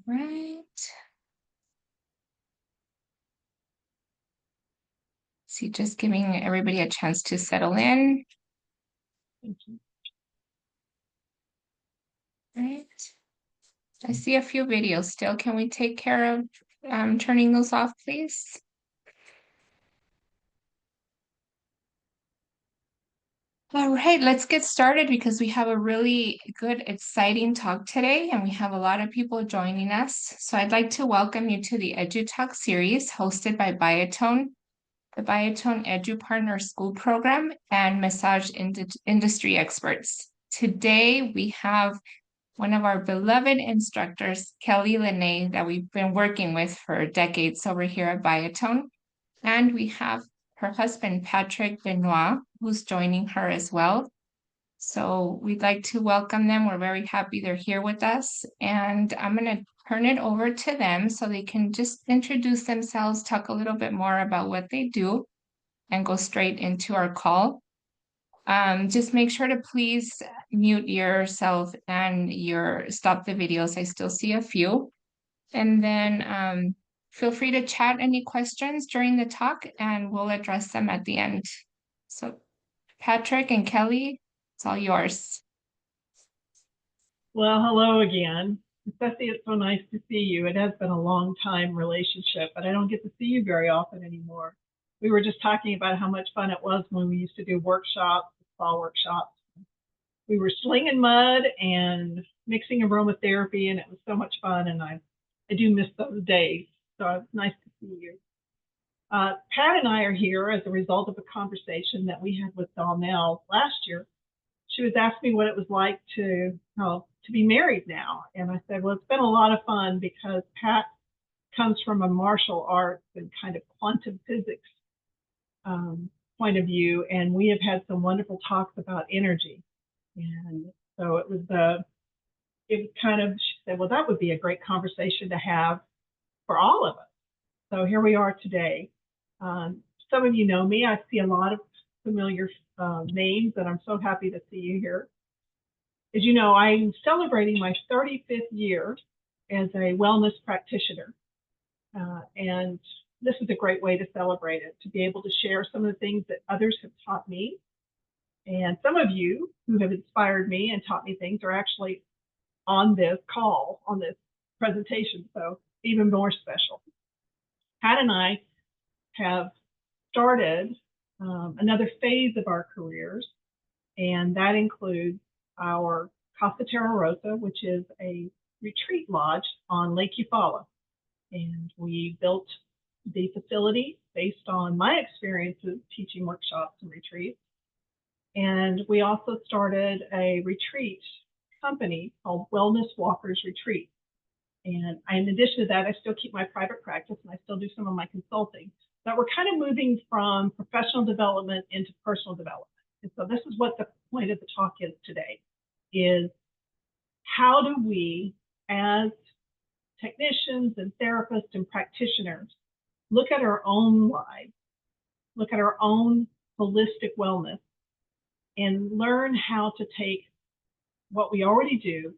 Right. See, just giving everybody a chance to settle in. Thank you. Right. I see a few videos still. Can we take care of turning those off, please? All right, let's get started because we have a really good, exciting talk today, and we have a lot of people joining us. So I'd like to welcome you to the EduTalk series hosted by Biotone, the Biotone Edu Partner School Program, and massage industry experts. Today, we have one of our beloved instructors, Kelli Lene, that we've been working with for decades over here at Biotone. And we have her husband, Patrick Benoit, who's joining her as well. So we'd like to welcome them. We're very happy they're here with us. And I'm going to turn it over to them so they can just introduce themselves, talk a little bit more about what they do, and go straight into our call. Just make sure to please mute yourself and stop the videos. I still see a few. And then feel free to chat any questions during the talk and we'll address them at the end. So Patrick and Kelli, it's all yours. Well, hello again. Ceci, it's so nice to see you. It has been a long time relationship, but I don't get to see you very often anymore. We were just talking about how much fun it was when we used to do workshops, fall workshops. We were slinging mud and mixing aromatherapy, and it was so much fun. And I do miss those days. So it's nice to see you. Pat and I are here as a result of a conversation that we had with Donnell last year. She was asking me what it was like to be married now. And I said, well, it's been a lot of fun because Pat comes from a martial arts and kind of quantum physics point of view. And we have had some wonderful talks about energy. And so it was kind of, she said, well, that would be a great conversation to have for all of us. So here we are today. Some of you know me. I see a lot of familiar names, and I'm so happy to see you here. As you know, I'm celebrating my 35th year as a wellness practitioner. And this is a great way to celebrate it, to be able to share some of the things that others have taught me. And some of you who have inspired me and taught me things are actually on this call, on this presentation. So even more special. Pat and I have started another phase of our careers, and that includes our Casa Terra Rosa, which is a retreat lodge on Lake Eufaula. And we built the facility based on my experiences teaching workshops and retreats. And we also started a retreat company called Wellness Walkers Retreat. And in addition to that, I still keep my private practice and I still do some of my consulting. But we're kind of moving from professional development into personal development. And so this is what the point of the talk is today, is how do we, as technicians and therapists and practitioners, look at our own lives, look at our own holistic wellness, and learn how to take what we already do,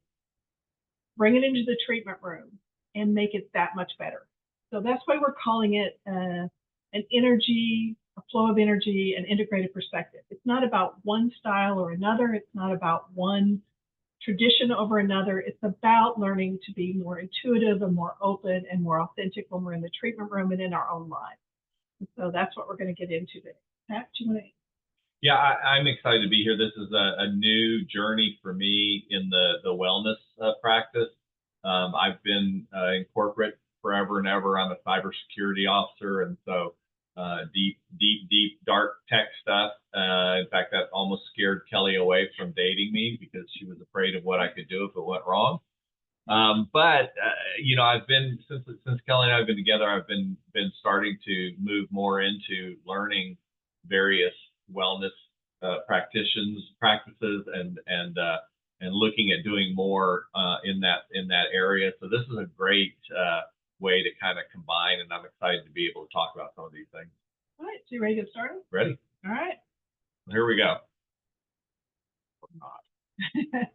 bring it into the treatment room, and make it that much better. So that's why we're calling it an energy, a flow of energy, an integrative perspective. It's not about one style or another. It's not about one tradition over another. It's about learning to be more intuitive and more open and more authentic when we're in the treatment room and in our own lives. And so that's what we're going to get into today. Pat, do you want to? Yeah, I'm excited to be here. This is a new journey for me in the wellness practice. I've been in corporate forever and ever. I'm a cybersecurity officer, and so deep, dark tech stuff. In fact, that almost scared Kelli away from dating me because she was afraid of what I could do if it went wrong. But you know, I've been since Kelli and I have been together. I've been starting to move more into learning various wellness practices and looking at doing more in that area. So this is a great way to kind of combine, and I'm excited to be able to talk about some of these things. All right, so you ready to get started? Ready? All right. Here we go. Or not. Okay.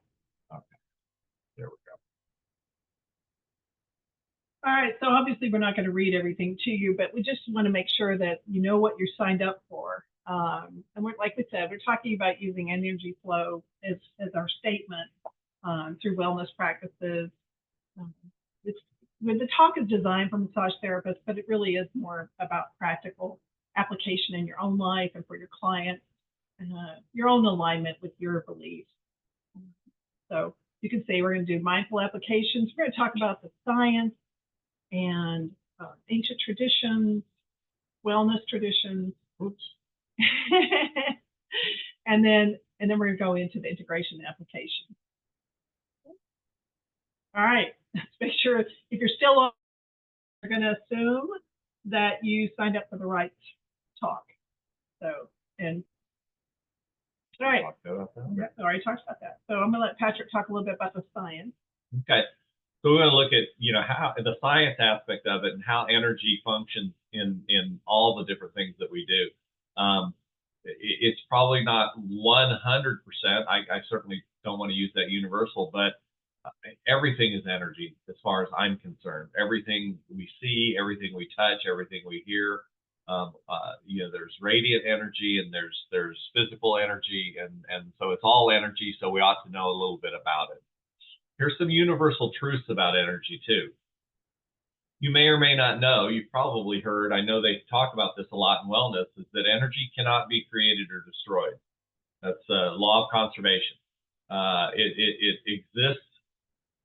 There we go. All right, so obviously we're not going to read everything to you, but we just want to make sure that you know what you're signed up for. And we're, like we said, we're talking about using energy flow as our statement through wellness practices. Um, the talk is designed for massage therapists, but it really is more about practical application in your own life and for your clients, and your own alignment with your beliefs. So you can say we're going to do mindful applications. We're going to talk about the science and ancient traditions, wellness traditions. Oops. and then we're going to go into the integration and application. All right, let's make sure if you're still on, we're going to assume that you signed up for the right talk. So, and all right, yeah, I already talked about that. So I'm going to let Patrick talk a little bit about the science. Okay. So we're going to look at, how the science aspect of it and how energy functions in all the different things that we do. It's probably not 100%. I certainly don't want to use that universal, but everything is energy as far as I'm concerned. Everything we see, everything we touch, everything we hear. There's radiant energy and there's physical energy, and so it's all energy. So we ought to know a little bit about it. Here's some universal truths about energy too. You may or may not know, you've probably heard, I know they talk about this a lot in wellness, is that energy cannot be created or destroyed. That's a law of conservation. It exists,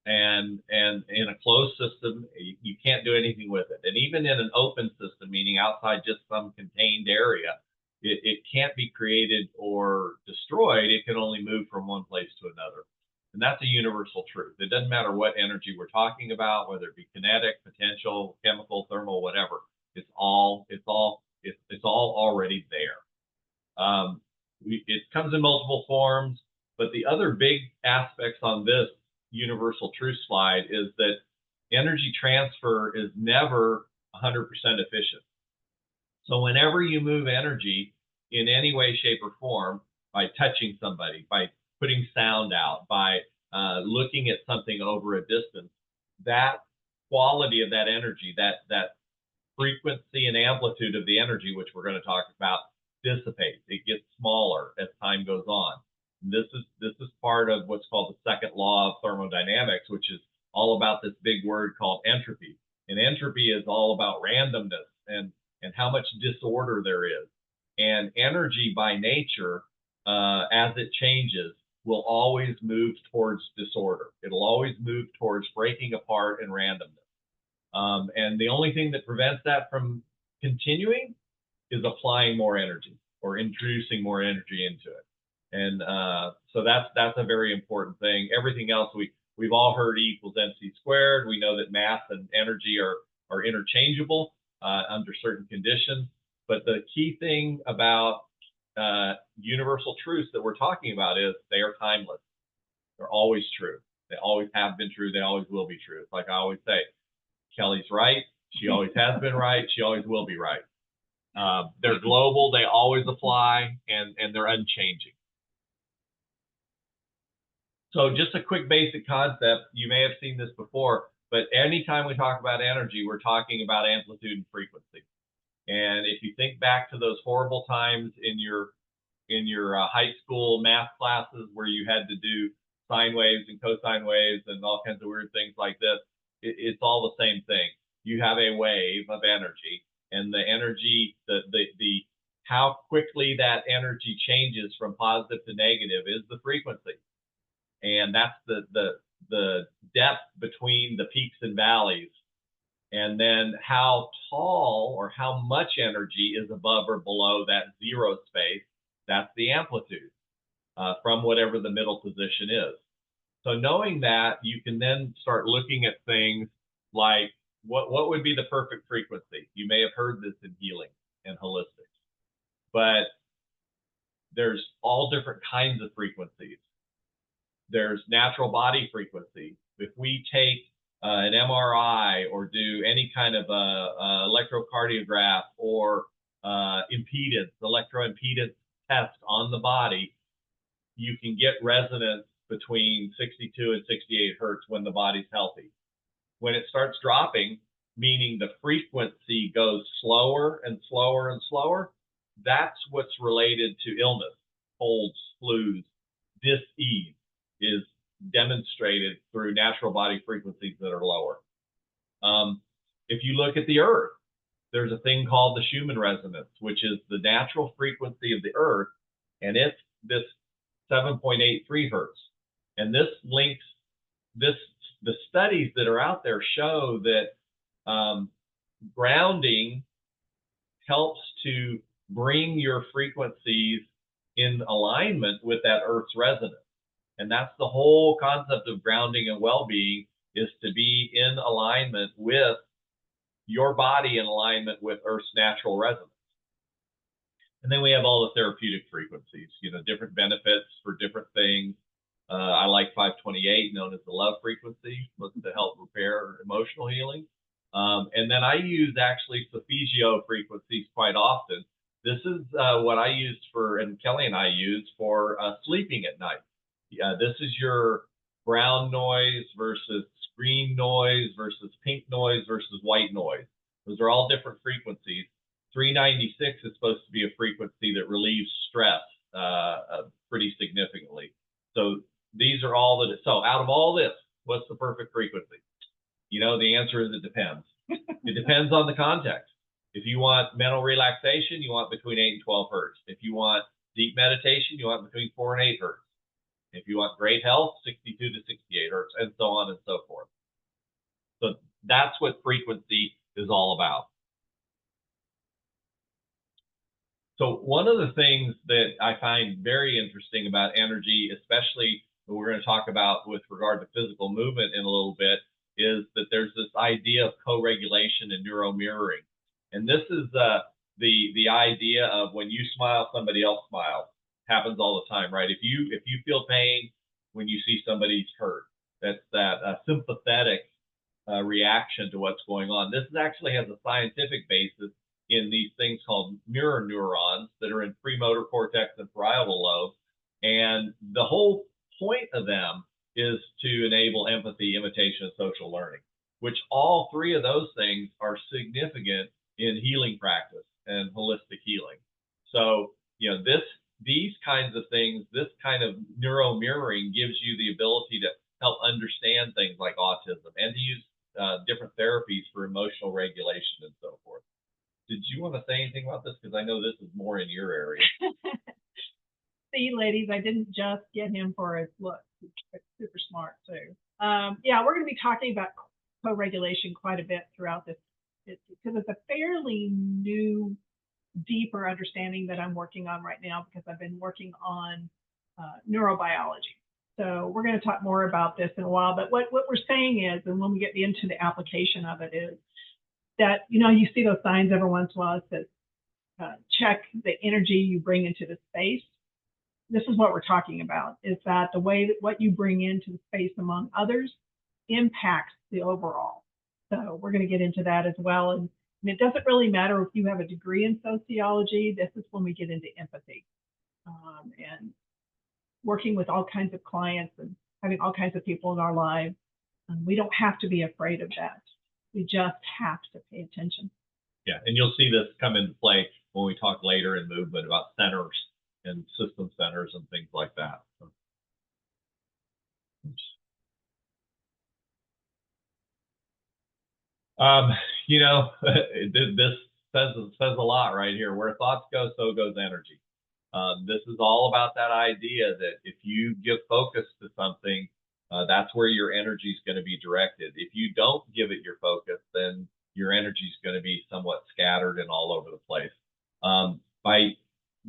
and in a closed system, you can't do anything with it. And even in an open system, meaning outside just some contained area, it can't be created or destroyed. It can only move from one place to another. And that's a universal truth. It doesn't matter what energy we're talking about, whether it be kinetic, potential, chemical, thermal, whatever. It's all already there. It comes in multiple forms, but the other big aspects on this universal truth slide is that energy transfer is never 100% efficient. So whenever you move energy in any way, shape, or form, by touching somebody, by putting sound out, by looking at something over a distance, that quality of that energy, that frequency and amplitude of the energy, which we're going to talk about, dissipates. It gets smaller as time goes on. This is part of what's called the second law of thermodynamics, which is all about this big word called entropy. And entropy is all about randomness and how much disorder there is. And energy by nature, as it changes, will always move towards disorder. It'll always move towards breaking apart and randomness. And the only thing that prevents that from continuing is applying more energy or introducing more energy into it. And so that's a very important thing. Everything else, we've all heard E equals MC squared. We know that mass and energy are interchangeable under certain conditions. But the key thing about universal truths that we're talking about is they are timeless. They're always true. They always have been true. They always will be true. It's like I always say, Kelli's right. She always has been right. She always will be right. They're global. They always apply, and they're unchanging. So just a quick basic concept. You may have seen this before, but anytime we talk about energy, we're talking about amplitude and frequency. And if you think back to those horrible times in your high school math classes where you had to do sine waves and cosine waves and all kinds of weird things like this, it's all the same thing. You have a wave of energy, and the energy, the how quickly that energy changes from positive to negative is the frequency. And that's the depth between the peaks and valleys. And then how tall or how much energy is above or below that zero space, that's the amplitude from whatever the middle position is. So knowing that, you can then start looking at things like what would be the perfect frequency. You may have heard this in healing and holistics, but there's all different kinds of frequencies. There's natural body frequency. If we take an MRI or do any kind of electrocardiograph or electroimpedance test on the body, you can get resonance between 62 and 68 hertz when the body's healthy. When it starts dropping, meaning the frequency goes slower and slower and slower, that's what's related to illness, colds, flus, dis-ease is demonstrated through natural body frequencies that are lower. If you look at the earth, there's a thing called the Schumann resonance, which is the natural frequency of the earth, and it's this 7.83 hertz. And this links the studies that are out there show that grounding helps to bring your frequencies in alignment with that earth's resonance. And that's the whole concept of grounding and well-being, is to be in alignment with your body, in alignment with earth's natural resonance. And then we have all the therapeutic frequencies, different benefits for different things. I like 528, known as the love frequency, to help repair emotional healing. And then I use actually Sophigio frequencies quite often. This is what I used for, and Kelli and I use for sleeping at night. This is your brown noise versus green noise versus pink noise versus white noise. Those are all different frequencies. 396 is supposed to be a frequency that relieves stress pretty significantly. So these are all that. So out of all this, what's the perfect frequency? The answer is it depends. It depends on the context. If you want mental relaxation, you want between 8 and 12 hertz. If you want deep meditation, you want between 4 and 8 hertz. If you want great health, 62 to 68 hertz, and so on and so forth. So that's what frequency is all about. So one of the things that I find very interesting about energy, especially what we're going to talk about with regard to physical movement in a little bit, is that there's this idea of co-regulation and neuromirroring. And this is the idea of when you smile, somebody else smiles. Happens all the time, right? If you feel pain when you see somebody's hurt, that's that sympathetic reaction to what's going on. This actually has a scientific basis in these things called mirror neurons that are in premotor cortex and parietal lobe. And the whole point of them is to enable empathy, imitation, and social learning, which all three of those things are significant in healing practice and holistic healing. So, these kinds of things, this kind of neuro mirroring gives you the ability to help understand things like autism and to use different therapies for emotional regulation and so forth. Did you want to say anything about this? Because I know this is more in your area. See, ladies, I didn't just get him for his look. He's super smart, too. We're going to be talking about co-regulation quite a bit throughout this, because it's a fairly new, deeper understanding that I'm working on right now, because I've been working on neurobiology. So we're going to talk more about this in a while. But what we're saying is, and when we get into the application of it, is that, you see those signs every once in a while. It says, check the energy you bring into the space. This is what we're talking about, is that the way that what you bring into the space among others impacts the overall. So we're going to get into that as well. And it doesn't really matter if you have a degree in sociology. This is when we get into empathy and working with all kinds of clients and having all kinds of people in our lives. We don't have to be afraid of that. We just have to pay attention. Yeah, and you'll see this come into play when we talk later in movement about centers and system centers and things like that. So. This says a lot right here. Where thoughts go, so goes energy. This is all about that idea that if you give focus to something, that's where your energy is going to be directed. If you don't give it your focus, then your energy is going to be somewhat scattered and all over the place. By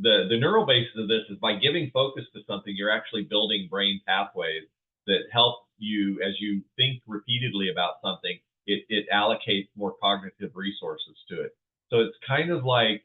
the neural basis of this is by giving focus to something, you're actually building brain pathways that help you, as you think repeatedly about something, it allocates more cognitive resources to it. So it's kind of like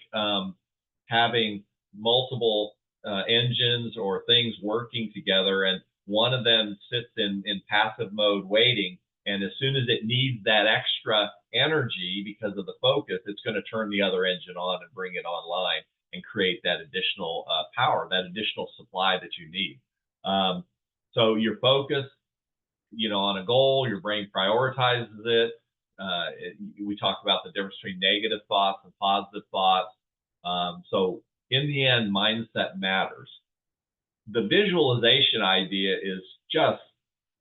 having multiple engines or things working together, and one of them sits in passive mode waiting, and as soon as it needs that extra energy because of the focus, it's going to turn the other engine on and bring it online and create that additional power, that additional supply that you need. So your focus, on a goal, your brain prioritizes it. We talk about the difference between negative thoughts and positive thoughts. So in the end, mindset matters. The visualization idea is just,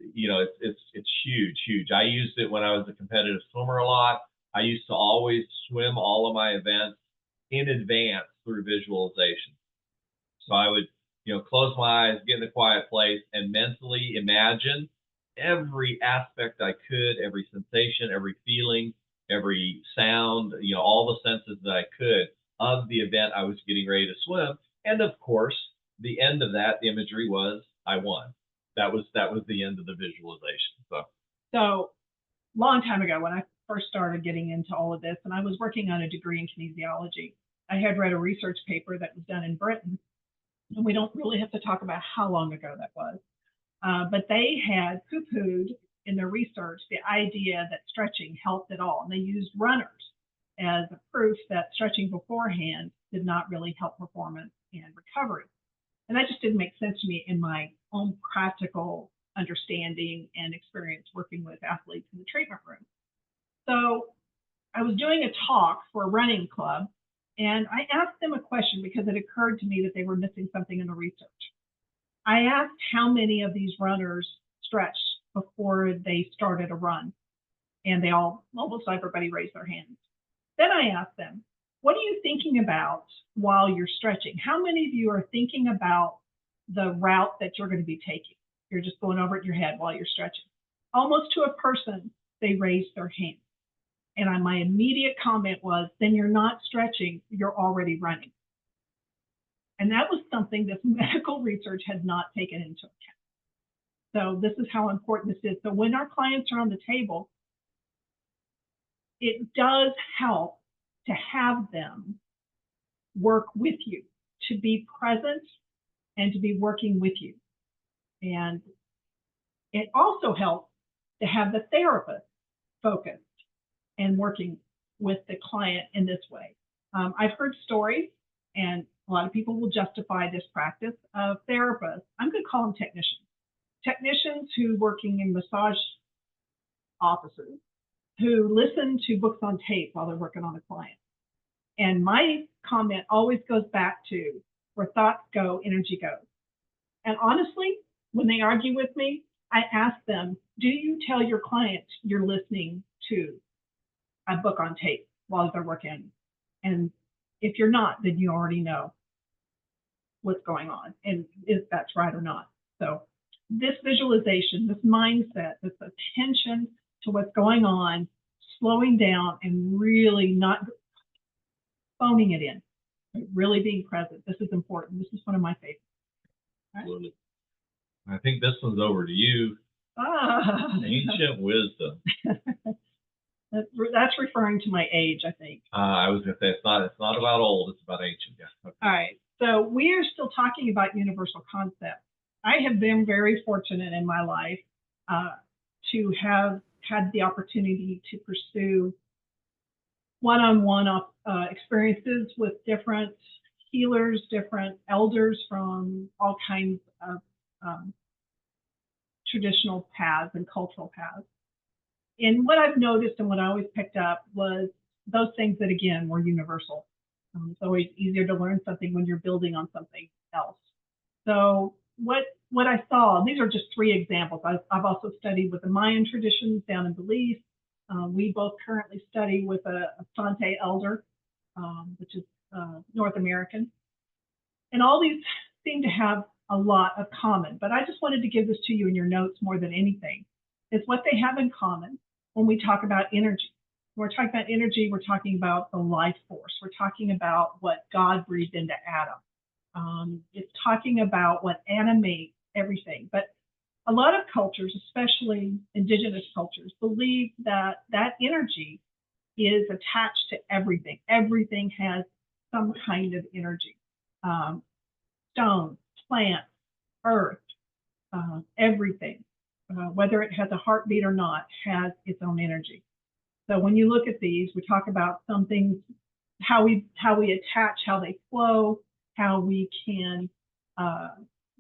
it's huge. I used it when I was a competitive swimmer a lot. I used to always swim all of my events in advance through visualization. So I would, close my eyes, get in a quiet place, and mentally imagine every aspect I could, every sensation, every feeling, every sound, all the senses that I could of the event I was getting ready to swim. And of course, the end of that imagery was I won. That was the end of the visualization. So long time ago, when I first started getting into all of this, and I was working on a degree in kinesiology, I had read a research paper that was done in Britain, and we don't really have to talk about how long ago that was, but they had poo-pooed in their research the idea that stretching helped at all, and they used runners as a proof that stretching beforehand did not really help performance and recovery. And that just didn't make sense to me in my own practical understanding and experience working with athletes in the treatment room. So I was doing a talk for a running club, and I asked them a question because it occurred to me that they were missing something in the research. I asked how many of these runners stretched before they started a run, and they almost everybody raised their hands. Then I asked them, what are you thinking about while you're stretching? How many of you are thinking about the route that you're going to be taking? You're just going over it in your head while you're stretching. Almost to a person, they raised their hand. And my immediate comment was, then you're not stretching, you're already running. And that was something that medical research had not taken into account. So this is how important this is. So when our clients are on the table, it does help to have them work with you, to be present and to be working with you. And it also helps to have the therapist focused and working with the client in this way. I've heard stories, and a lot of people will justify this practice of therapists. I'm going to call them technicians. Technicians who working in massage offices, who listen to books on tape while they're working on a client. And my comment always goes back to where thoughts go, energy goes. And honestly, when they argue with me, I ask them, do you tell your clients you're listening to a book on tape while they're working? And if you're not, then you already know what's going on and if that's right or not. So this visualization, this mindset, this attention to what's going on, slowing down and really not phoning it in, really being present. This is important. This is one of my favorites. Right? Absolutely. I think this one's over to you. Ancient wisdom. That's referring to my age, I think. I was going to say it's not about old, it's about ancient. Yeah. Okay. All right. So we are still talking about universal concepts. I have been very fortunate in my life to have had the opportunity to pursue one-on-one experiences with different healers, different elders from all kinds of traditional paths and cultural paths. And what I've noticed and what I always picked up was those things that, again, were universal. It's always easier to learn something when you're building on something else. So what I saw, these are just three examples. I've also studied with the Mayan traditions down in Belize. We both currently study with a Sante elder, which is North American. And all these seem to have a lot of common, but I just wanted to give this to you in your notes more than anything. Is what they have in common when we talk about energy. When we're talking about energy, we're talking about the life force. We're talking about what God breathed into Adam. It's talking about what animates everything. But a lot of cultures, especially indigenous cultures, believe that that energy is attached to everything. Everything has some kind of energy. Stones, plants, earth, everything, whether it has a heartbeat or not, has its own energy. So when you look at these, we talk about some things, how we attach, how they flow, how we can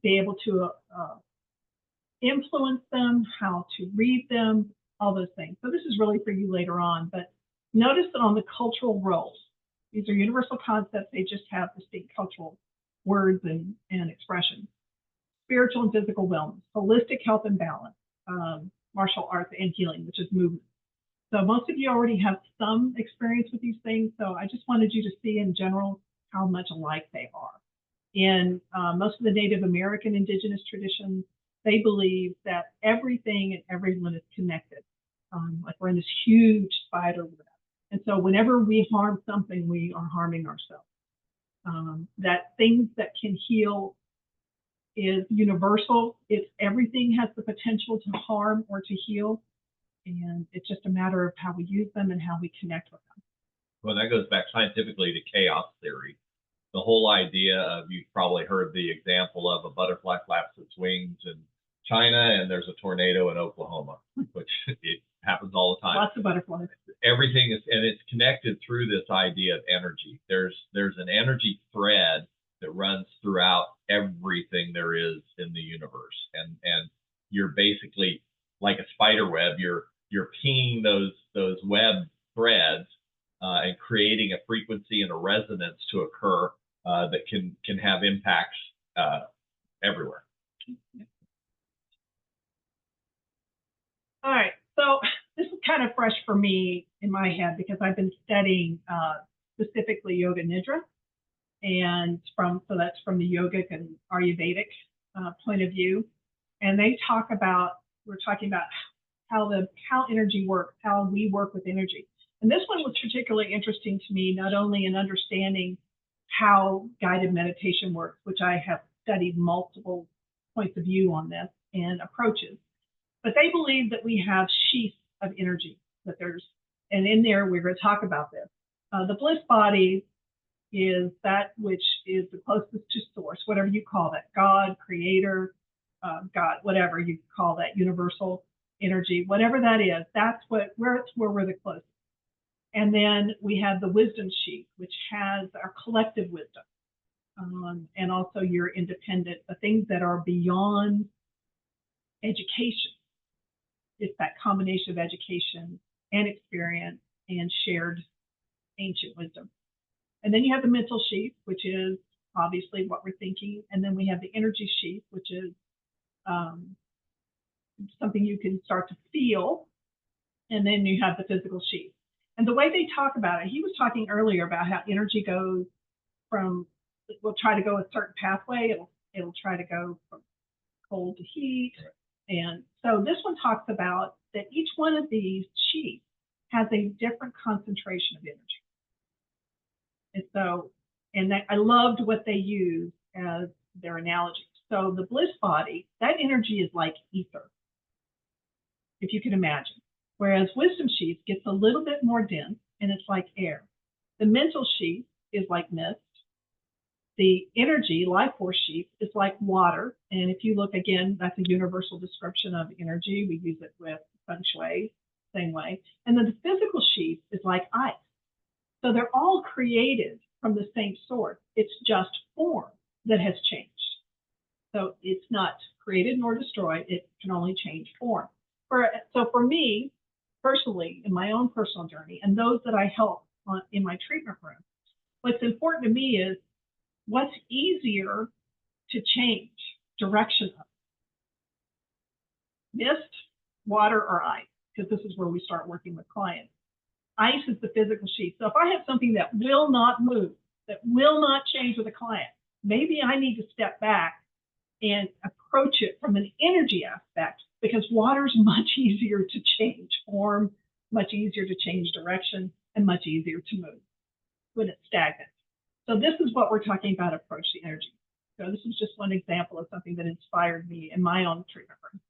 be able to influence them, how to read them, all those things. So this is really for you later on, but notice that on the cultural roles, these are universal concepts. They just have distinct cultural words and expressions. Spiritual and physical wellness, holistic health and balance, martial arts and healing, which is movement. So most of you already have some experience with these things. So I just wanted you to see in general how much alike they are. In most of the Native American indigenous traditions, they believe that everything and everyone is connected. Like we're in this huge spider web. And so whenever we harm something, we are harming ourselves. That things that can heal is universal. It's everything has the potential to harm or to heal. And it's just a matter of how we use them and how we connect with them. Well, that goes back scientifically to chaos theory. The whole idea of, you've probably heard the example of a butterfly flaps its wings in China and there's a tornado in Oklahoma, which it happens all the time. Lots of butterflies. Everything is, and it's connected through this idea of energy. There's an energy thread that runs throughout everything there is in the universe. And you're basically like a spider web, you're pinging those web threads and creating a frequency and a resonance to occur that can have impacts everywhere. All right, so this is kind of fresh for me in my head because I've been studying specifically yoga nidra, and so that's from the yogic and Ayurvedic point of view, and we're talking about how energy works, how we work with energy. And this one was particularly interesting to me, not only in understanding how guided meditation works, which I have studied multiple points of view on this and approaches, but they believe that we have sheaths of energy, and in there we're going to talk about this. The bliss body is that which is the closest to source, whatever you call that, God, creator, God, whatever you call that, universal energy, whatever that is, that's where we're the closest. And then we have the wisdom sheath, which has our collective wisdom, and also your independent, the things that are beyond education. It's that combination of education and experience and shared ancient wisdom. And then you have the mental sheath, which is obviously what we're thinking. And then we have the energy sheath, which is something you can start to feel. And then you have the physical sheath. And the way they talk about it, he was talking earlier about how energy goes we'll try to go a certain pathway. It'll try to go from cold to heat. Right. And so this one talks about that each one of these sheaths has a different concentration of energy. And so, I loved what they used as their analogy. So the bliss body, that energy is like ether, if you can imagine. Whereas wisdom sheath gets a little bit more dense and it's like air. The mental sheath is like mist. The energy, life force sheath, is like water. And if you look again, that's a universal description of energy. We use it with feng shui, same way. And then the physical sheath is like ice. So they're all created from the same source. It's just form that has changed. So it's not created nor destroyed. It can only change form. So for me, personally, in my own personal journey, and those that I help in my treatment room, what's important to me is what's easier to change direction of? Mist, water, or ice? Because this is where we start working with clients. Ice is the physical sheath. So if I have something that will not move, that will not change with a client, maybe I need to step back and approach it from an energy aspect, because water is much easier to change form, much easier to change direction, and much easier to move when it's stagnant. So this is what we're talking about, approach the energy. So this is just one example of something that inspired me in my own treatment room.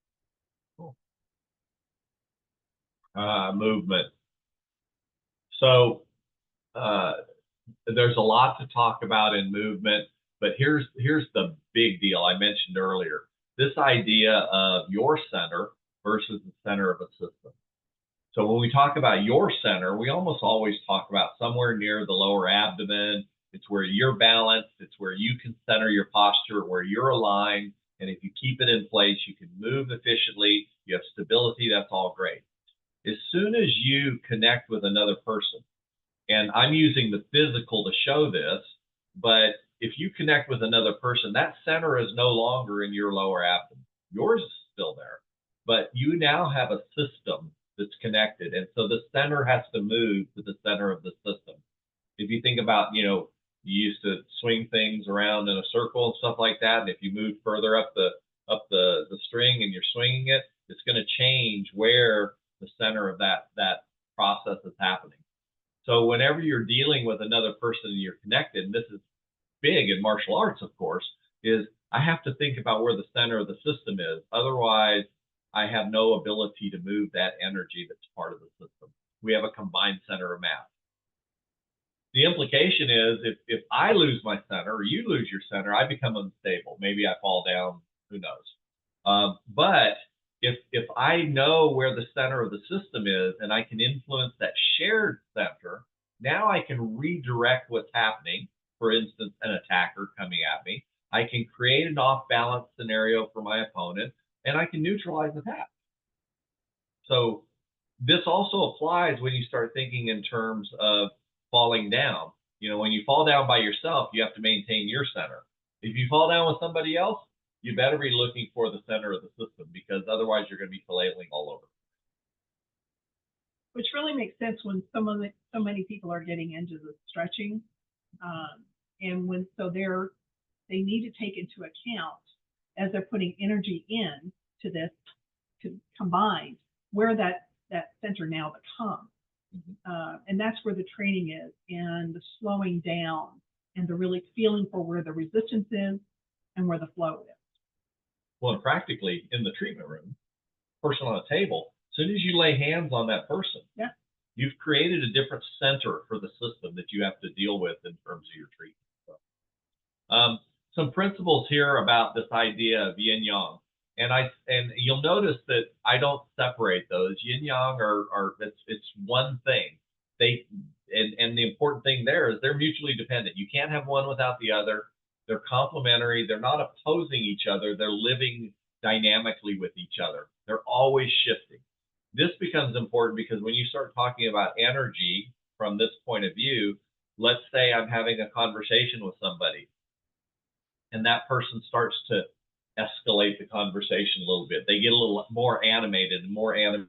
Cool. Movement. So there's a lot to talk about in movement, but here's the big deal I mentioned earlier. This idea of your center versus the center of a system. So when we talk about your center, we almost always talk about somewhere near the lower abdomen. It's where you're balanced. It's where you can center your posture, where you're aligned. And if you keep it in place, you can move efficiently. You have stability. That's all great. As soon as you connect with another person, and I'm using the physical to show this, but if you connect with another person, that center is no longer in your lower abdomen. Yours is still there, but you now have a system that's connected. And so the center has to move to the center of the system. If you think about, you used to swing things around in a circle and stuff like that. And if you move further up the string and you're swinging it, it's going to change where the center of that process is happening. So whenever you're dealing with another person and you're connected, and this is big in martial arts, of course, is I have to think about where the center of the system is. Otherwise, I have no ability to move that energy that's part of the system. We have a combined center of mass. The implication is if I lose my center or you lose your center, I become unstable. Maybe I fall down, who knows? But if I know where the center of the system is and I can influence that shared center, now I can redirect what's happening. For instance, an attacker coming at me, I can create an off-balance scenario for my opponent, and I can neutralize attack. So this also applies when you start thinking in terms of falling down. When you fall down by yourself, you have to maintain your center. If you fall down with somebody else, you better be looking for the center of the system, because otherwise you're going to be flailing all over. Which really makes sense when so many people are getting into the stretching, and they need to take into account as they're putting energy in to this combined where that center now becomes. And that's where the training is, and the slowing down, and the really feeling for where the resistance is and where the flow is. Well, and practically in the treatment room, person on a table, as soon as you lay hands on that person, you've created a different center for the system that you have to deal with in terms of your treatment. So, some principles here about this idea of yin yang. And you'll notice that I don't separate those. Yin yang it's one thing. And the important thing there is they're mutually dependent. You can't have one without the other. They're complementary. They're not opposing each other. They're living dynamically with each other. They're always shifting. This becomes important because when you start talking about energy from this point of view, let's say I'm having a conversation with somebody, and that person starts to escalate the conversation a little bit. They get a little more animated and more animated.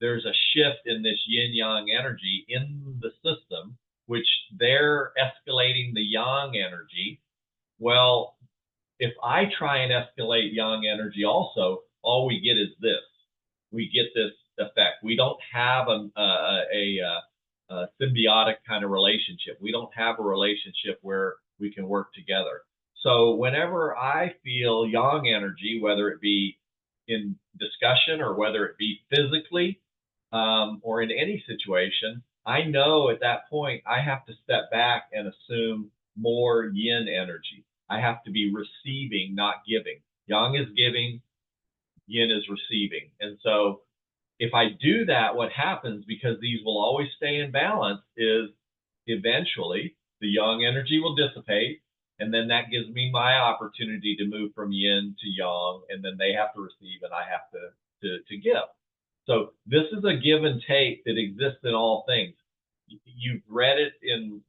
There's a shift in this yin yang energy in the system, which they're escalating the yang energy. Well, if I try and escalate yang energy also, all we get is this. We get this effect. We don't have a symbiotic kind of relationship. We don't have a relationship where we can work together. So whenever I feel yang energy, whether it be in discussion or whether it be physically or in any situation, I know at that point I have to step back and assume more yin energy. I have to be receiving, not giving. Yang is giving, yin is receiving. And so if I do that, what happens, because these will always stay in balance, is eventually the yang energy will dissipate. And then that gives me my opportunity to move from yin to yang, and then they have to receive and I have to give. So this is a give and take that exists in all things. You've read it in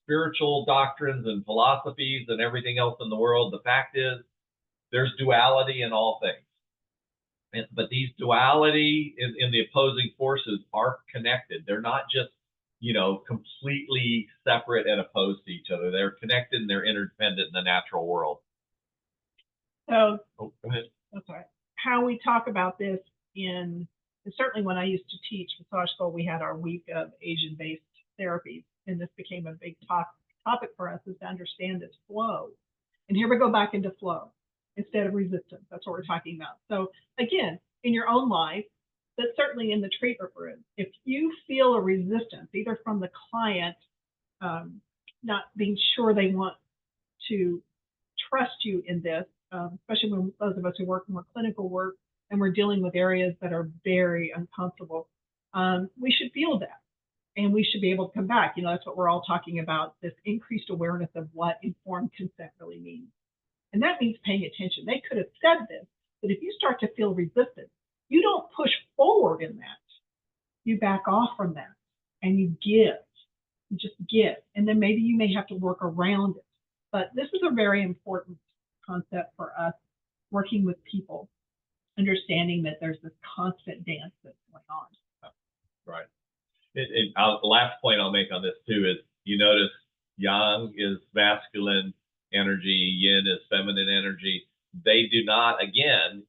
spiritual doctrines and philosophies and everything else in the world. The fact is, there's duality in all things. But these duality in the opposing forces are connected. They're not just completely separate and opposed to each other. They're connected and they're interdependent in the natural world. So, go ahead. That's all right. How we talk about this certainly when I used to teach massage school, we had our week of Asian-based therapies, and this became a big topic for us, is to understand this flow. And here we go back into flow instead of resistance. That's what we're talking about. So again, in your own life, but certainly in the treatment room, if you feel a resistance, either from the client not being sure they want to trust you in this, especially when those of us who work more clinical work and we're dealing with areas that are very uncomfortable, we should feel that. And we should be able to come back. That's what we're all talking about, this increased awareness of what informed consent really means. And that means paying attention. They could have said this, but if you start to feel resistance, you don't push forward you back off from that and you give. You just give. And then maybe you may have to work around it. But this is a very important concept for us working with people, understanding that there's this constant dance that's going on. Right. The last point I'll make on this too is you notice yang is masculine energy, yin is feminine energy. They do not, again,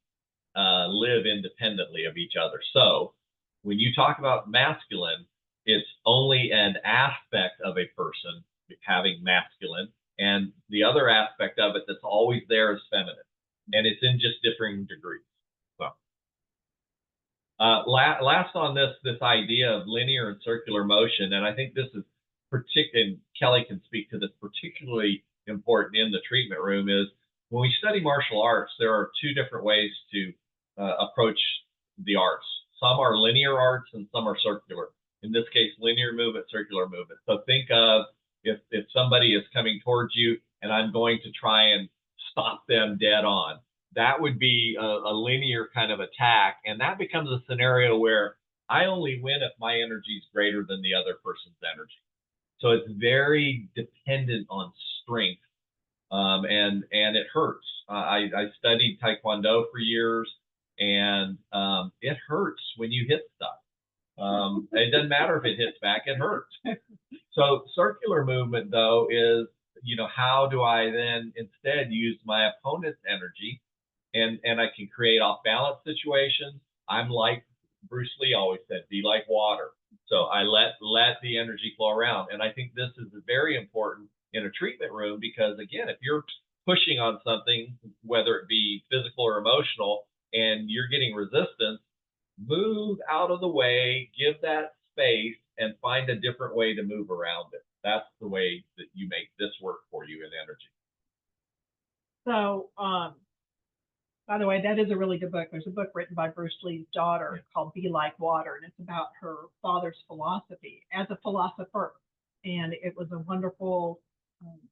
live independently of each other. So when you talk about masculine, it's only an aspect of a person having masculine, and the other aspect of it that's always there is feminine, and it's in just differing degrees. So last on this idea of linear and circular motion, and I think this is particularly, Kelli can speak to this, particularly important in the treatment room, is when we study martial arts, there are two different ways to approach the arts. Some are linear arts and some are circular. In this case, linear movement, circular movement. So think of if somebody is coming towards you and I'm going to try and stop them dead on, that would be a linear kind of attack. And that becomes a scenario where I only win if my energy is greater than the other person's energy. So it's very dependent on strength, and it hurts. I studied Taekwondo for years, and it hurts when you hit stuff. It doesn't matter if it hits back, it hurts. So circular movement, though, is, how do I then instead use my opponent's energy, and I can create off-balance situations. I'm like Bruce Lee always said, be like water. So I let the energy flow around. And I think this is very important in a treatment room because, again, if you're pushing on something, whether it be physical or emotional, and you're getting resistance, move out of the way, give that space, and find a different way to move around it. That's the way that you make this work for you in energy. So, by the way, that is a really good book. There's a book written by Bruce Lee's daughter called Be Like Water, and it's about her father's philosophy as a philosopher. And it was a wonderful,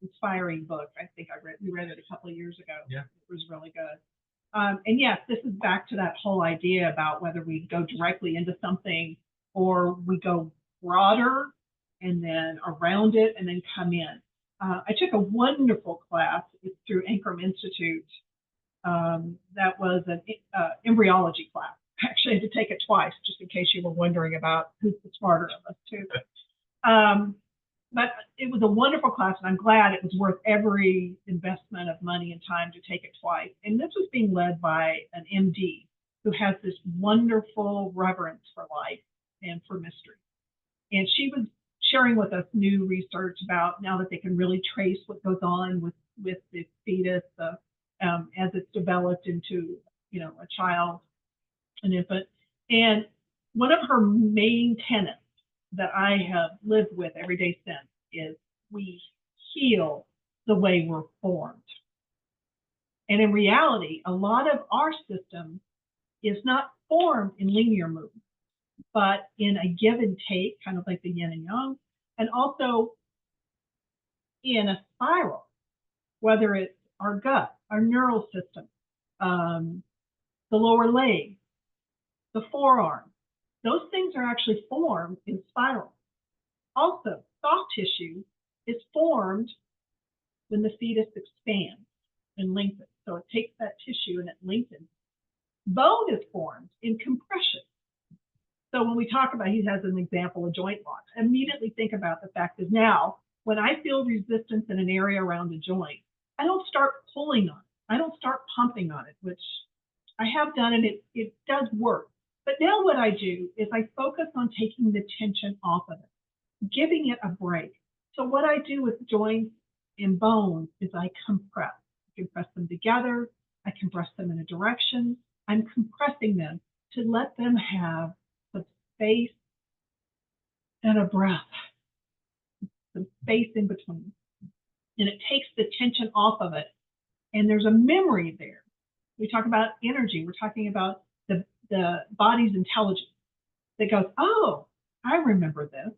inspiring book. I think we read it a couple of years ago. Yeah. It was really good. And yes, this is back to that whole idea about whether we go directly into something or we go broader and then around it and then come in. I took a wonderful class. It's through Ankrum Institute. That was an embryology class. Actually, I had to take it twice, just in case you were wondering about who's the smarter of us two. But it was a wonderful class, and I'm glad it was worth every investment of money and time to take it twice. And this was being led by an MD who has this wonderful reverence for life and for mystery. And she was sharing with us new research about now that they can really trace what goes on with the fetus as it's developed into, a child, an infant. And one of her main tenets that I have lived with every day since is we heal the way we're formed. And in reality, a lot of our system is not formed in linear movement, but in a give and take, kind of like the yin and yang, and also in a spiral, whether it's our gut, our neural system, the lower leg, the forearm. Those things are actually formed in spiral. Also, soft tissue is formed when the fetus expands and lengthens. So it takes that tissue and it lengthens. Bone is formed in compression. So when we talk about, he has an example of joint lock, immediately think about the fact that now, when I feel resistance in an area around a joint, I don't start pulling on it. I don't start pumping on it, which I have done, and it does work. But now what I do is I focus on taking the tension off of it, giving it a break. So what I do with joints and bones is I compress. I compress them together. I compress them in a direction. I'm compressing them to let them have some space and a breath, some space in between. And it takes the tension off of it. And there's a memory there. We talk about energy. We're talking about the body's intelligence that goes, oh, I remember this.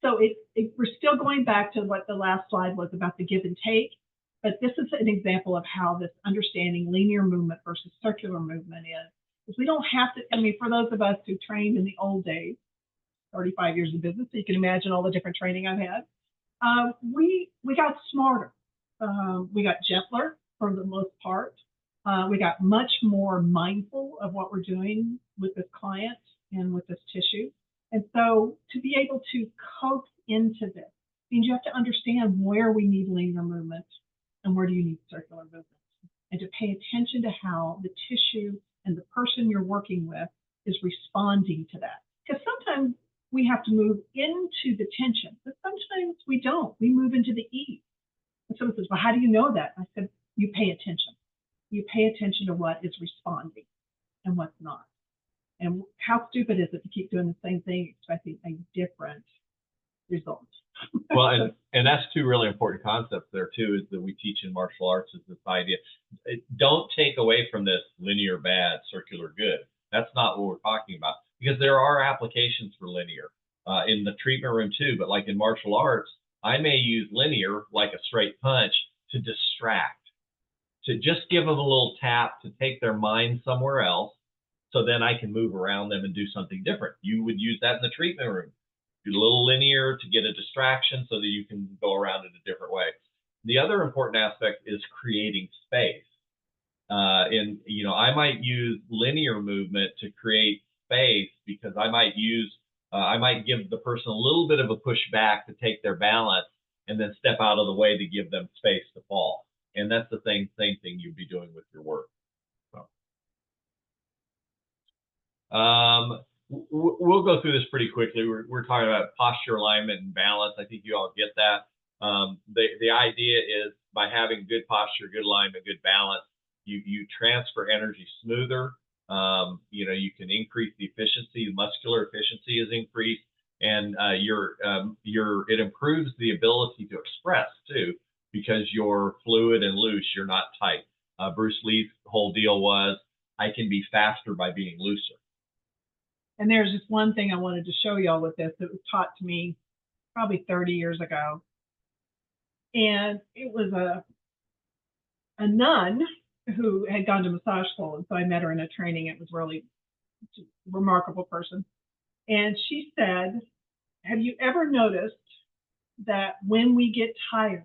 So we're still going back to what the last slide was about the give and take. But this is an example of how this understanding linear movement versus circular movement Because we don't have to, I mean, for those of us who trained in the old days, 35 years of business, so you can imagine all the different training I've had, we got smarter. We got gentler for the most part. We got much more mindful of what we're doing with this client and with this tissue. And so to be able to coax into this means you have to understand where we need linear movement and where do you need circular movement, and to pay attention to how the tissue and the person you're working with is responding to that. Because sometimes we have to move into the tension, but sometimes we don't. We move into the ease. And someone says, well, how do you know that? I said, you pay attention. You pay attention to what is responding and what's not. And how stupid is it to keep doing the same thing expecting a different result? Well, and that's two really important concepts there too, is that we teach in martial arts, is this idea. Don't take away from this linear bad, circular good. That's not what we're talking about, because there are applications for linear in the treatment room too. But like in martial arts, I may use linear, like a straight punch, to distract, to just give them a little tap to take their mind somewhere else, so then I can move around them and do something different. You would use that in the treatment room. Do a little linear to get a distraction so that you can go around it a different way. The other important aspect is creating space. And, you know, I might use linear movement to create space, because I might give the person a little bit of a push back to take their balance and then step out of the way to give them space to fall. And that's the same thing you'd be doing with your work. So, we'll go through this pretty quickly. We're talking about posture, alignment, and balance. I think you all get that. The idea is, by having good posture, good alignment, good balance, you transfer energy smoother. You know, you can increase the efficiency. Muscular efficiency is increased, and it improves the ability to express too, because you're fluid and loose. You're not tight. Bruce Lee's whole deal was, I can be faster by being looser. And there's just one thing I wanted to show y'all with this that was taught to me probably 30 years ago. And it was a nun who had gone to massage school. And so I met her in a training. It was really a remarkable person. And she said, have you ever noticed that when we get tired,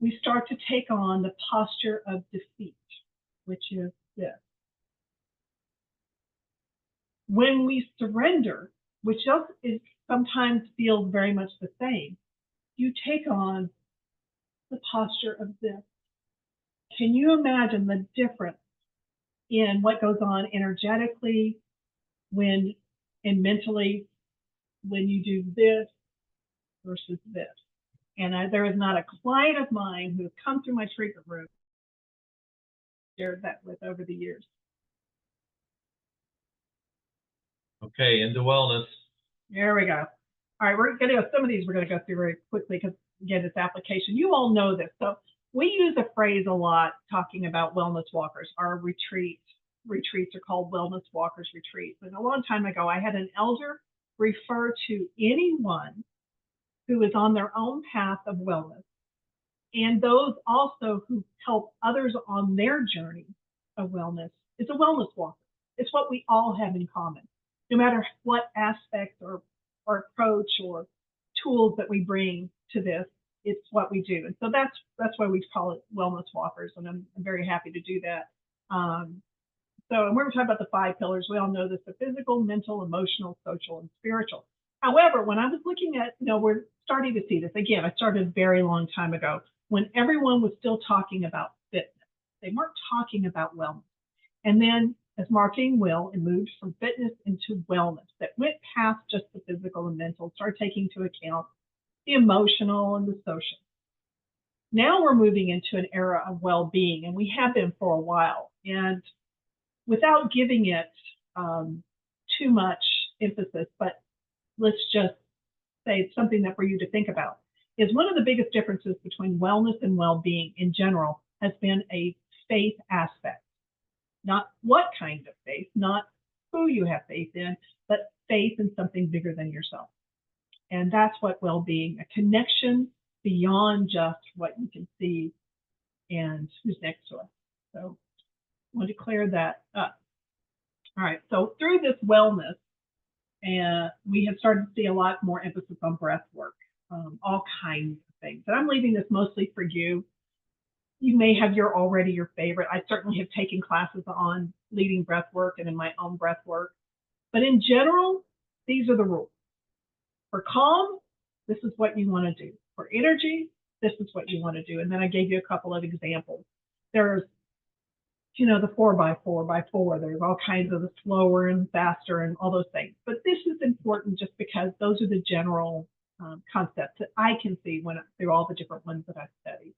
we start to take on the posture of defeat, which is this. When we surrender, which sometimes feels very much the same, you take on the posture of this. Can you imagine the difference in what goes on energetically and mentally when you do this versus this? And there is not a client of mine who has come through my treatment room shared that with over the years. Okay, into wellness. There we go. All right, we're going to go, some of these we're going to go through very quickly because, again, it's application. You all know this. So we use a phrase a lot talking about wellness walkers. Our retreats are called wellness walkers retreats. And a long time ago, I had an elder refer to anyone who is on their own path of wellness, and those also who help others on their journey of wellness, is a wellness walker. It's what we all have in common. No matter what aspect or approach or tools that we bring to this, it's what we do. And so that's why we call it wellness walkers, and I'm very happy to do that. So, and we're talking about the 5 pillars. We all know this: the physical, mental, emotional, social, and spiritual. However, when I was looking at, we're starting to see this. Again, I started a very long time ago when everyone was still talking about fitness. They weren't talking about wellness. And then as marketing will, it moved from fitness into wellness that went past just the physical and mental, started taking into account the emotional and the social. Now we're moving into an era of well-being, and we have been for a while. And without giving it too much emphasis, but let's just say it's something that for you to think about, is one of the biggest differences between wellness and well-being in general has been a faith aspect. Not what kind of faith, not who you have faith in, but faith in something bigger than yourself. And that's what well-being, a connection beyond just what you can see and who's next to us. So I want to clear that up. All right, so through this wellness, and we have started to see a lot more emphasis on breath work, all kinds of things. And I'm leaving this mostly for you. You may have already your favorite. I certainly have taken classes on leading breath work and in my own breath work. But in general, these are the rules. For calm, this is what you want to do. For energy, this is what you want to do. And then I gave you a couple of examples. There's, the 4x4x4. There's all kinds of the slower and faster and all those things. But this is important just because those are the general concepts that I can see through all the different ones that I've studied.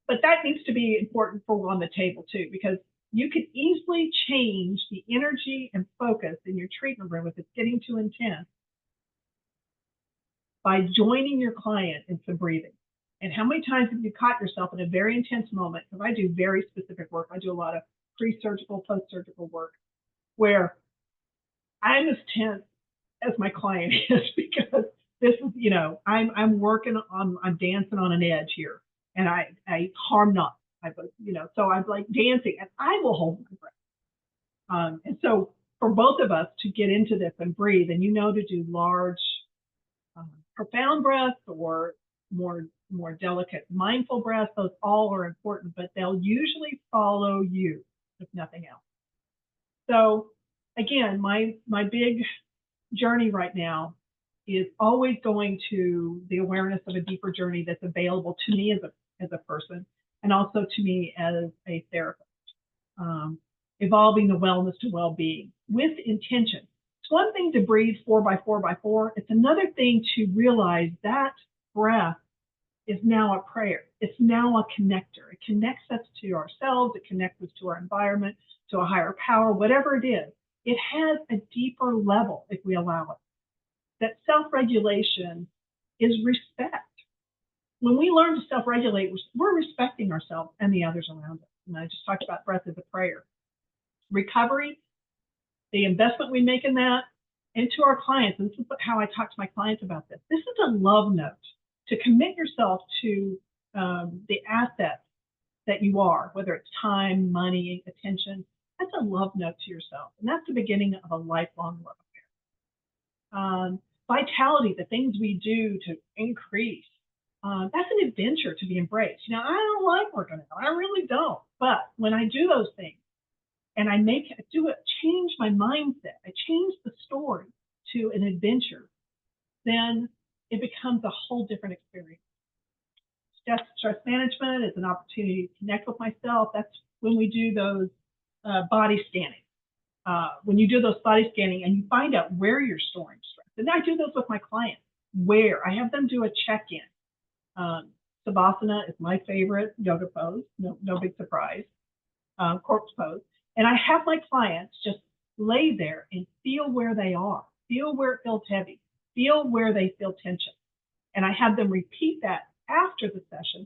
But that needs to be important for on the table too, because you can easily change the energy and focus in your treatment room if it's getting too intense by joining your client in some breathing. And how many times have you caught yourself in a very intense moment? Because I do very specific work. I do a lot of pre-surgical, post-surgical work where I'm as tense as my client is because this is, I'm working on, I'm dancing on an edge here, and I harm not. So I'm like dancing, and I will hold my breath. And so for both of us to get into this and breathe, and to do large, profound breaths or more delicate, mindful breaths, those all are important, but they'll usually follow you, if nothing else. So again, my big journey right now is always going to the awareness of a deeper journey that's available to me as a person, and also to me as a therapist. Evolving the wellness to well-being with intention. It's one thing to breathe 4x4x4. It's another thing to realize that breath is now a prayer. It's now a connector. It connects us to ourselves. It connects us to our environment, to a higher power, whatever it is. It has a deeper level if we allow it. That self-regulation is respect. When we learn to self-regulate, we're respecting ourselves and the others around us. And I just talked about breath as a prayer. Recovery, the investment we make in that, and to our clients, and this is how I talk to my clients about this. This is a love note to commit yourself to the assets that you are, whether it's time, money, attention. That's a love note to yourself. And that's the beginning of a lifelong love affair. Vitality, the things we do to increase. That's an adventure to be embraced. I don't like working out. I really don't. But when I do those things and I change my mindset, I change the story to an adventure, then it becomes a whole different experience. Stress management is an opportunity to connect with myself. That's when we do those body scanning. When you do those body scanning and you find out where you're storing stress. And I do those with my clients. Where I have them do a check-in. Savasana is my favorite yoga pose. No big surprise. Corpse pose. And I have my clients just lay there and feel where they are. Feel where it feels heavy. Feel where they feel tension. And I have them repeat that after the session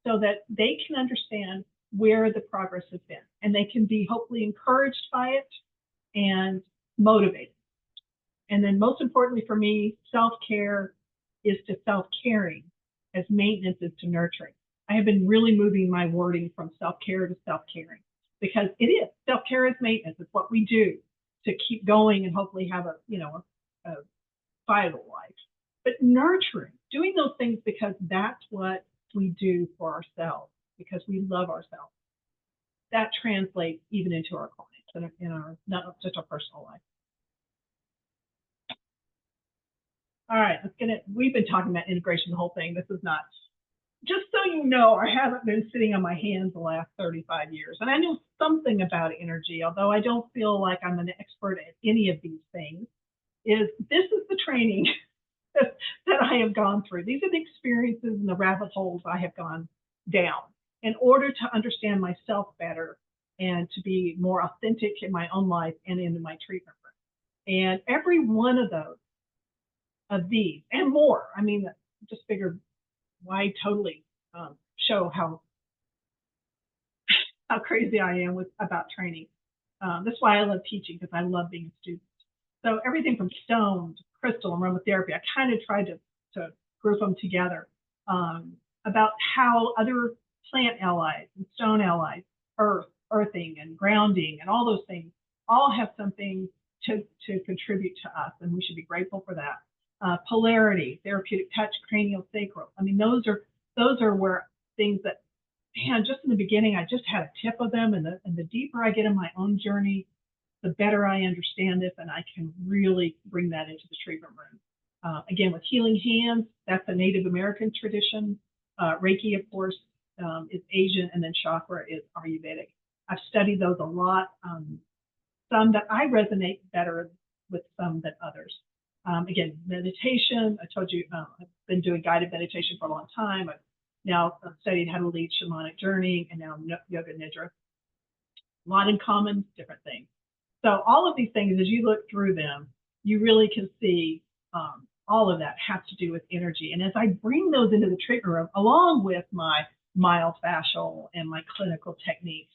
so that they can understand where the progress has been. And they can be hopefully encouraged by it and motivated. And then most importantly for me, self-care is to self-caring as maintenance is to nurturing. I have been really moving my wording from self-care to self-caring because it is. Self-care is maintenance. It's what we do to keep going and hopefully have a vital life. But nurturing, doing those things because that's what we do for ourselves, because we love ourselves. That translates even into our clients and in our not just our personal life. All right, we've been talking about integration the whole thing. This is not, just so you know, I haven't been sitting on my hands the last 35 years. And I know something about energy, although I don't feel like I'm an expert at any of these things. This is the training that I have gone through. These are the experiences and the rabbit holes I have gone down in order to understand myself better and to be more authentic in my own life and in my treatment room. And every one of these and more, I mean, just figured why totally show how crazy I am about training. That's why I love teaching, because I love being a student. So everything from stone to crystal and aromatherapy, I kind of tried to group them together about how other plant allies and stone allies, earth earthing and grounding and all those things all have something to contribute to us, and we should be grateful for that. Polarity, therapeutic touch, cranial sacral. I mean, those are where things that, man, just in the beginning, I just had a tip of them, and the deeper I get in my own journey, the better I understand this, and I can really bring that into the treatment room. Again, with healing hands, that's a Native American tradition. Reiki, of course, is Asian, and then chakra is Ayurvedic. I've studied those a lot. Some that I resonate better with some than others. Again, meditation, I told you, I've been doing guided meditation for a long time. I've now studied how to lead shamanic journeying, and now yoga nidra. A lot in common, different things. So all of these things, as you look through them, you really can see all of that has to do with energy. And as I bring those into the treatment room, along with my myofascial and my clinical techniques,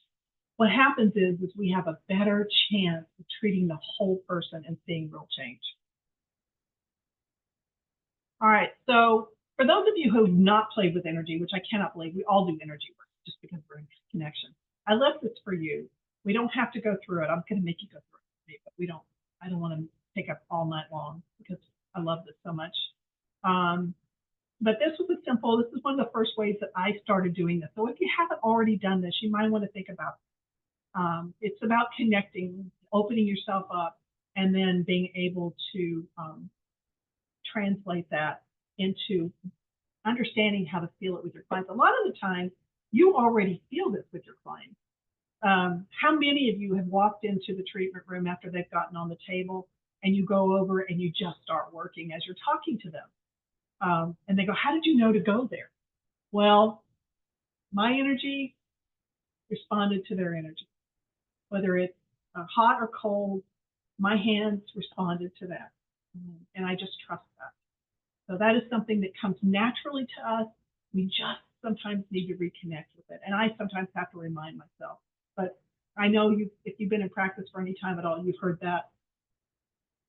what happens is we have a better chance of treating the whole person and seeing real change. All right, so for those of you who have not played with energy, which I cannot believe, we all do energy work just because we're in connection. I left this for you. We don't have to go through it. I'm going to make you go through it, but I don't want to take up all night long because I love this so much. But this was a simple, this is one of the first ways that I started doing this. So if you haven't already done this, you might want to think about it. It's about connecting, opening yourself up, and then being able to translate that into understanding how to feel it with your clients. A lot of the time, you already feel this with your clients. How many of you have walked into the treatment room after they've gotten on the table and you go over and you just start working as you're talking to them? And they go, how did you know to go there? Well, my energy responded to their energy. Whether it's hot or cold, my hands responded to that. And I just trust that. So that is something that comes naturally to us. We just sometimes need to reconnect with it. And I sometimes have to remind myself. But I know if you've been in practice for any time at all, you've heard that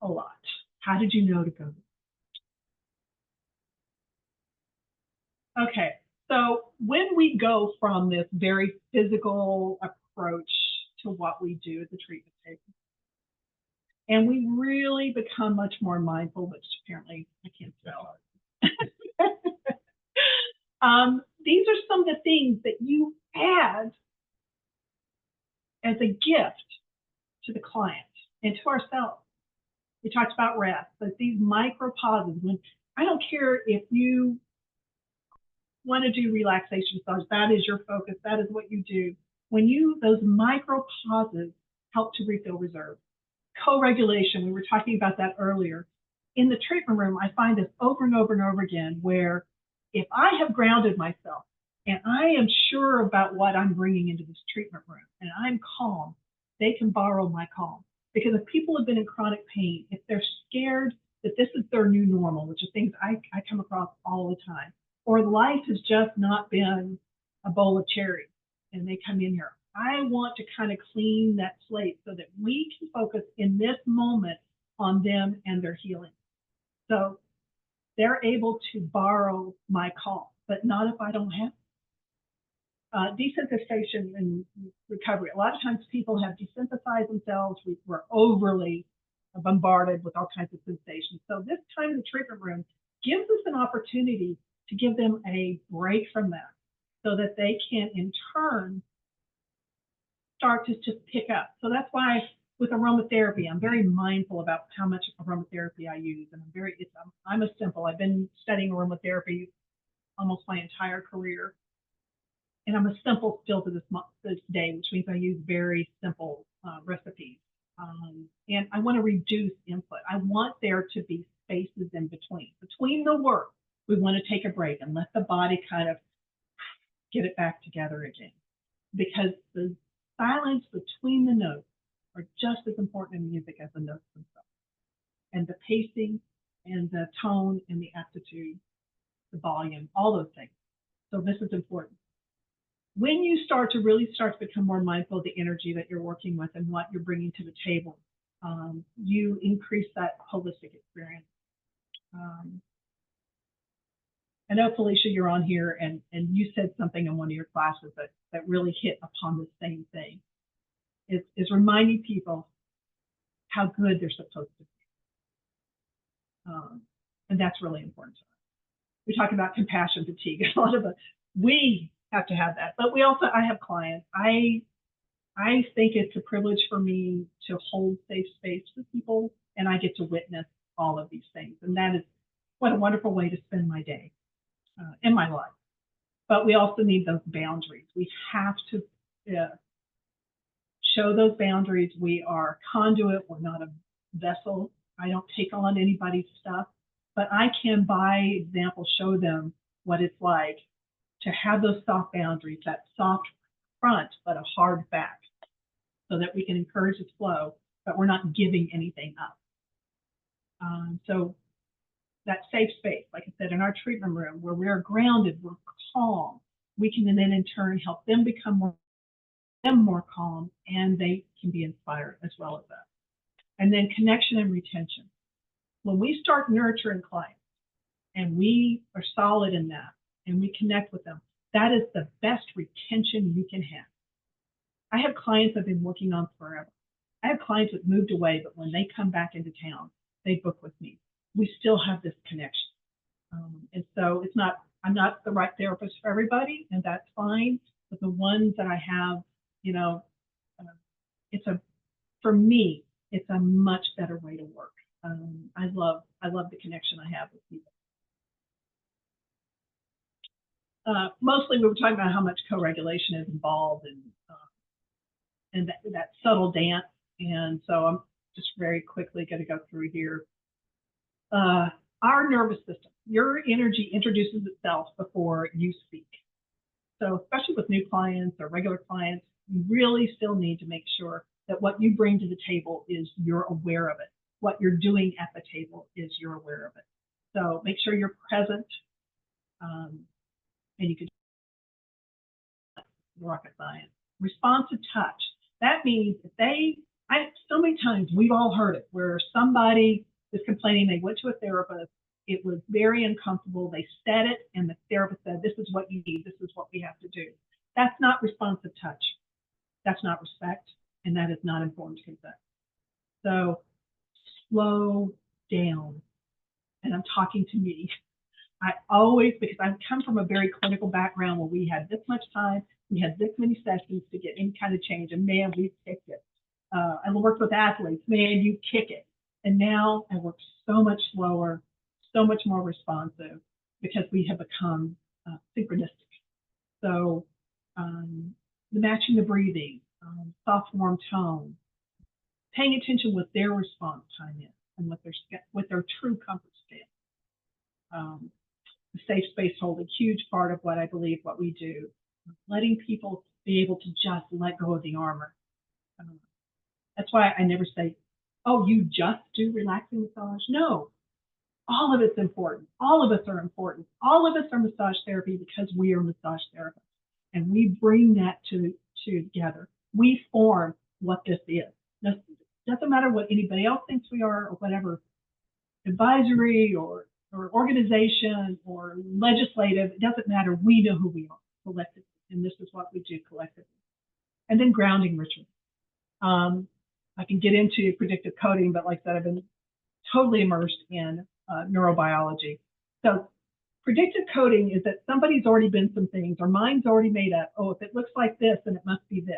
a lot. How did you know to go? Okay, so when we go from this very physical approach to what we do at the treatment table, and we really become much more mindful, which apparently I can't spell. These are some of the things that you add as a gift to the client and to ourselves. We talked about rest, but these micro pauses, when I don't care if you want to do relaxation massage, that is your focus, that is what you do. When those micro pauses help to refill reserve. Co-regulation, we were talking about that earlier. In the treatment room, I find this over and over and over again, where if I have grounded myself and I am sure about what I'm bringing into this treatment room and I'm calm, they can borrow my calm. Because if people have been in chronic pain, if they're scared that this is their new normal, which are things I come across all the time, or life has just not been a bowl of cherries and they come in here, I want to kind of clean that slate so that we can focus in this moment on them and their healing. So they're able to borrow my call, but not if I don't have it. Desensitization and recovery. A lot of times people have desensitized themselves. We're overly bombarded with all kinds of sensations. So this time in the treatment room gives us an opportunity to give them a break from that so that they can in turn start to just pick up. So that's why with aromatherapy, I'm very mindful about how much aromatherapy I use. And I'm a simple, I've been studying aromatherapy almost my entire career. And I'm a simple still to this day, which means I use very simple recipes. And I want to reduce input. I want there to be spaces in between. Between the work, we want to take a break and let the body kind of get it back together again. Because the silence between the notes are just as important in music as the notes themselves. And the pacing and the tone and the aptitude, the volume, all those things. So this is important. When you really start to become more mindful of the energy that you're working with and what you're bringing to the table, you increase that holistic experience. I know, Felicia, you're on here, and you said something in one of your classes that really hit upon the same thing. is reminding people how good they're supposed to be. And that's really important to us. We talk about compassion fatigue. A lot of us, we have to have that, but I have clients. I think it's a privilege for me to hold safe space for people, and I get to witness all of these things. And that is what a wonderful way to spend my day in my life. But we also need those boundaries. We have to show those boundaries. We are a conduit. We're not a vessel. I don't take on anybody's stuff, but I can, by example, show them what it's like to have those soft boundaries, that soft front, but a hard back, so that we can encourage the flow, but we're not giving anything up. So that safe space, like I said, in our treatment room, where we're grounded, we're calm, we can then in turn help them become more calm, and they can be inspired as well as us. And then connection and retention. When we start nurturing clients and we are solid in that and we connect with them, that is the best retention you can have. I have clients I've been working on forever. I have clients that moved away, but when they come back into town, they book with me. We still have this connection. And so I'm not the right therapist for everybody, and that's fine. But the ones that I have, for me, it's a much better way to work. I love the connection I have with people. Mostly we were talking about how much co-regulation is involved and that subtle dance. And so I'm just very quickly going to go through here. Our nervous system, your energy introduces itself before you speak. So especially with new clients or regular clients, you really still need to make sure that what you bring to the table is you're aware of it. What you're doing at the table is you're aware of it. So make sure you're present, and you can rocket science. Responsive touch. That means so many times we've all heard it where somebody is complaining, they went to a therapist, it was very uncomfortable, they said it, and the therapist said, this is what you need, this is what we have to do. That's not responsive touch. That's not respect, and that is not informed consent. So slow down. And I'm talking to me. I always, because I come from a very clinical background where we had this much time, we had this many sessions to get any kind of change, and man, we kicked it. I worked with athletes, man, you kick it. And now I work so much slower, so much more responsive, because we have become synchronistic. So matching the breathing, soft, warm tone, paying attention what their response time is and what their true comfort state. The safe space holds a huge part of what I believe what we do. Letting people be able to just let go of the armor. That's why I never say, oh, you just do relaxing massage. No, all of it's important. All of us are important. All of us are massage therapy because we are massage therapists. And we bring that together. We form what this is. Now, it doesn't matter what anybody else thinks we are or whatever advisory or organization or legislative, it doesn't matter. We know who we are collectively, and this is what we do collectively. And then grounding rituals. I can get into predictive coding, but like I said, I've been totally immersed in neurobiology. So predictive coding is that somebody's already been some things, our mind's already made up, oh, if it looks like this, then it must be this.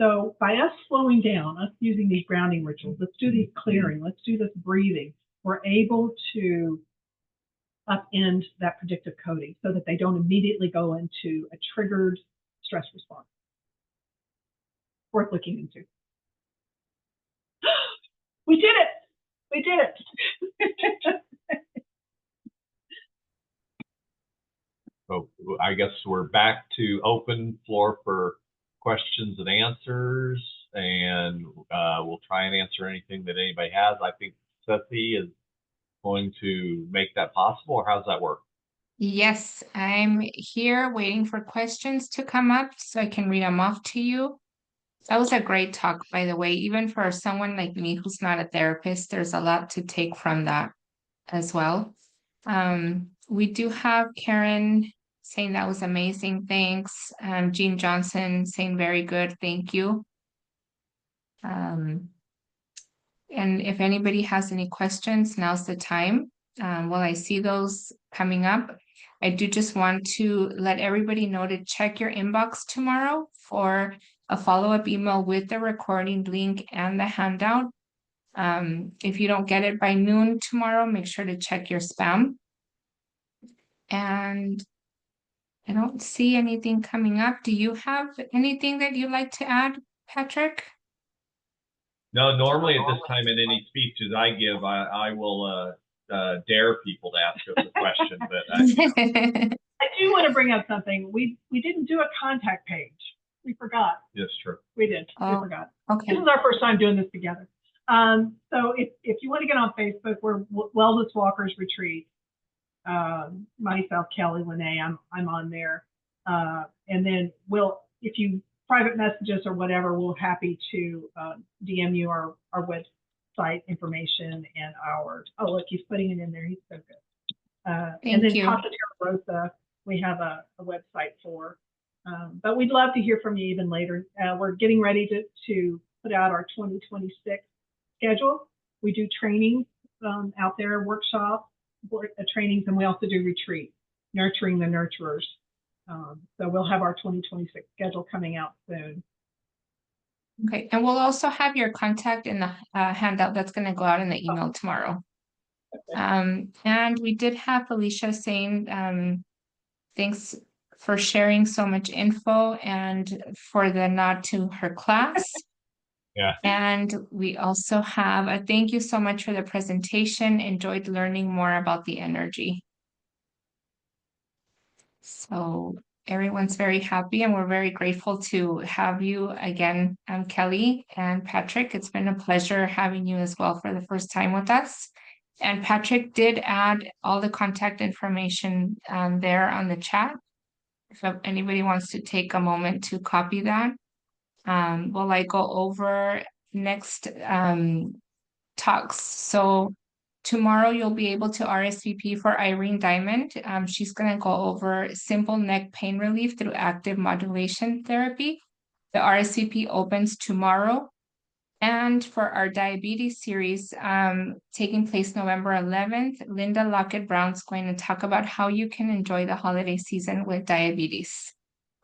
So by us slowing down, us using these grounding rituals, let's do these clearing, let's do this breathing, we're able to upend that predictive coding so that they don't immediately go into a triggered stress response. Worth looking into. We did it! We did it! So I guess we're back to open floor for questions and answers, and we'll try and answer anything that anybody has. I think Ceci is going to make that possible, or how does that work? Yes, I'm here waiting for questions to come up so I can read them off to you. That was a great talk, by the way. Even for someone like me who's not a therapist, there's a lot to take from that as well. We do have Karen saying that was amazing, thanks. Jean Johnson saying very good, thank you. And if anybody has any questions, now's the time. While I see those coming up, I do just want to let everybody know to check your inbox tomorrow for a follow-up email with the recording link and the handout. If you don't get it by noon tomorrow, make sure to check your spam. And I don't see anything coming up. Do you have anything that you'd like to add, Patrick? No, normally at this time in any speeches I give, I will dare people to ask us a question, but I do want to bring up something. We didn't do a contact page. We forgot. Yes, true. We did. We Oh, forgot. okay. This is our first time doing this together. So if you want to get on Facebook, we're Wellness Walkers Retreat. Myself, Kelli Lene, I'm on there. And then if you private messages or whatever, we're happy to DM you our website information and oh, look, he's putting it in there. He's so good. And then Casa Rosa, we have a website for. But we'd love to hear from you even later. We're getting ready to put out our 2026 schedule. We do trainings out there, workshops, trainings, and we also do retreats, nurturing the nurturers. So we'll have our 2026 schedule coming out soon. Okay, and we'll also have your contact in the handout that's going to go out in the email tomorrow. Okay. And we did have Felicia saying, thanks for sharing so much info and for the nod to her class. Yeah. And we also have a thank you so much for the presentation. Enjoyed learning more about the energy. So everyone's very happy and we're very grateful to have you again, Kelli and Patrick. It's been a pleasure having you as well for the first time with us. And Patrick did add all the contact information there on the chat. If anybody wants to take a moment to copy that. While I go over next talks. So tomorrow you'll be able to RSVP for Irene Diamond. She's going to go over simple neck pain relief through active modulation therapy. The RSVP opens tomorrow. And for our diabetes series, taking place November 11th, Linda Lockett-Brown's going to talk about how you can enjoy the holiday season with diabetes.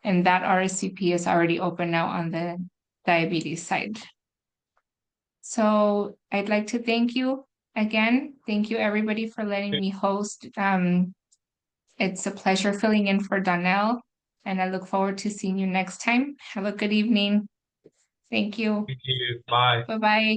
And that RSVP is already open now on the diabetes side. So I'd like to thank you again. Thank you everybody for letting me host. It's a pleasure filling in for Donnell, and I look forward to seeing you next time. Have a good evening. Thank you. Thank you. Bye. Bye-bye.